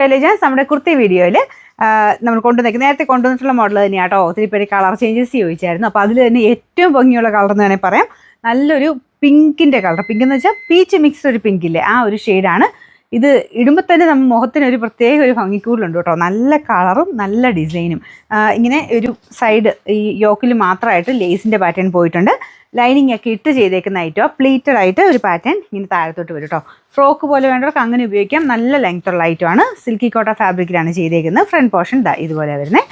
ടെലിജൻസ് നമ്മുടെ കുർത്തി വീഡിയോയിൽ നമ്മൾ നേരത്തെ കൊണ്ടുവന്നിട്ടുള്ള മോഡൽ തന്നെയാണ് കേട്ടോ. ഒത്തിരി പേര് കളർ ചേഞ്ചസ് ചോദിച്ചായിരുന്നു. അപ്പോൾ അതിൽ തന്നെ ഏറ്റവും ഭംഗിയുള്ള കളർ എന്ന് വേണമെങ്കിൽ പറയാം. നല്ലൊരു പിങ്കിൻ്റെ കളർ. പിങ്ക് എന്ന് വെച്ചാൽ പീച്ച് മിക്സ് ഒരു പിങ്കില്ലേ, ആ ഒരു ഷെയ്ഡാണ്. ഇത് ഇടുമ്പോൾ തന്നെ നമ്മൾ മുഖത്തിന് ഒരു പ്രത്യേക ഒരു ഭംഗിക്കൂടുണ്ട് കേട്ടോ. നല്ല കളറും നല്ല ഡിസൈനും. ഇങ്ങനെ ഒരു സൈഡ് ഈ യോക്കിൽ മാത്രമായിട്ട് ലേസിൻ്റെ പാറ്റേൺ പോയിട്ടുണ്ട്. ലൈനിങ് ഒക്കെ ഇട്ട് ചെയ്തേക്കുന്ന ഐറ്റോ പ്ലീറ്റഡ് ആയിട്ട് ഒരു പാറ്റേൺ ഇങ്ങനെ താഴത്തോട്ട് വരും കേട്ടോ. ഫ്രോക്ക് പോലെ വേണ്ടവർക്ക് അങ്ങനെ ഉപയോഗിക്കാം. നല്ല ലെങ്ത്തുള്ള ഐറ്റമാണ്. സിൽക്കി കോട്ട ഫാബ്രിക്കിലാണ് ചെയ്തേക്കുന്നത്. ഫ്രണ്ട് പോർഷൻ ഇതുപോലെ വരുന്നത്.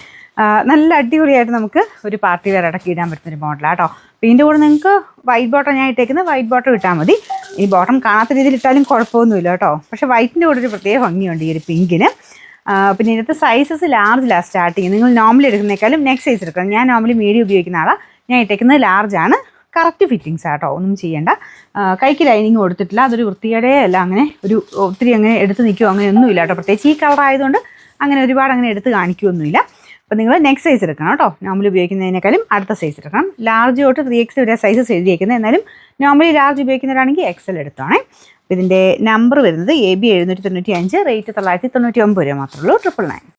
നല്ല അടിപൊളിയായിട്ട് നമുക്ക് ഒരു പാർട്ടി വെയർ അടക്കി ഇടാൻ പറ്റുന്നൊരു മോഡലാണ് കേട്ടോ. അപ്പോൾ ഇതിൻ്റെ കൂടെ നിങ്ങൾക്ക് വൈറ്റ് ബോട്ടം ഞാൻ ഇട്ടേക്കുന്നത് വൈറ്റ് ബോട്ടം ഇട്ടാൽ മതി. ഈ ബോട്ടം കാണാത്ത രീതിയിൽ ഇട്ടാലും കുഴപ്പമൊന്നുമില്ല കേട്ടോ. പക്ഷേ വൈറ്റിൻ്റെ കൂടെ ഒരു പ്രത്യേക ഭംഗിയുണ്ട് ഈ ഒരു പിങ്കിന്. പിന്നെ ഇതിനകത്ത് സൈസസ് ലാർജിലാണ് സ്റ്റാർട്ട് ചെയ്യുന്നത്. നിങ്ങൾ നോർമലി എടുക്കുന്നേക്കാളും നെക്സ്റ്റ് സൈസ് എടുക്കണം. ഞാൻ നോർമലി മീഡിയം ഉപയോഗിക്കുന്ന ആളാണ്. ഞാൻ ഇട്ടേക്കുന്നത് ലാർജാണ്. കറക്റ്റ് ഫിറ്റിങ്സ് ആട്ടോ, ഒന്നും ചെയ്യേണ്ട. കൈക്ക് ലൈനിങ് കൊടുത്തിട്ടില്ല. അതൊരു വൃത്തിയുടെ അല്ല, അങ്ങനെ ഒരു ഒത്തിരി അങ്ങനെ എടുത്ത് നിൽക്കുമോ അങ്ങനെയൊന്നുമില്ല കേട്ടോ. പ്രത്യേകിച്ച് ഈ കളർ ആയതുകൊണ്ട് അങ്ങനെ ഒരുപാട് അങ്ങനെ എടുത്ത് കാണിക്കുകയൊന്നുമില്ല. അപ്പോൾ നിങ്ങൾ നെക്സ്റ്റ് സൈസ് എടുക്കണം കേട്ടോ. നോർമലി ഉപയോഗിക്കുന്നതിനേക്കാളും അടുത്ത സൈസ് എടുക്കണം. ലാർജ് തൊട്ട് 3X വരെ സൈസസ് എഴുതിയേക്കുന്നത്. എന്നാലും നോർമലി ലാർജ് ഉപയോഗിക്കുന്നവരാണെങ്കിൽ XL എടുത്തോണേ. അപ്പോൾ ഇതിൻ്റെ നമ്പർ വരുന്നത് AB 795, റേറ്റ് 999 രൂപ മാത്രമേ ഉള്ളൂ. 999.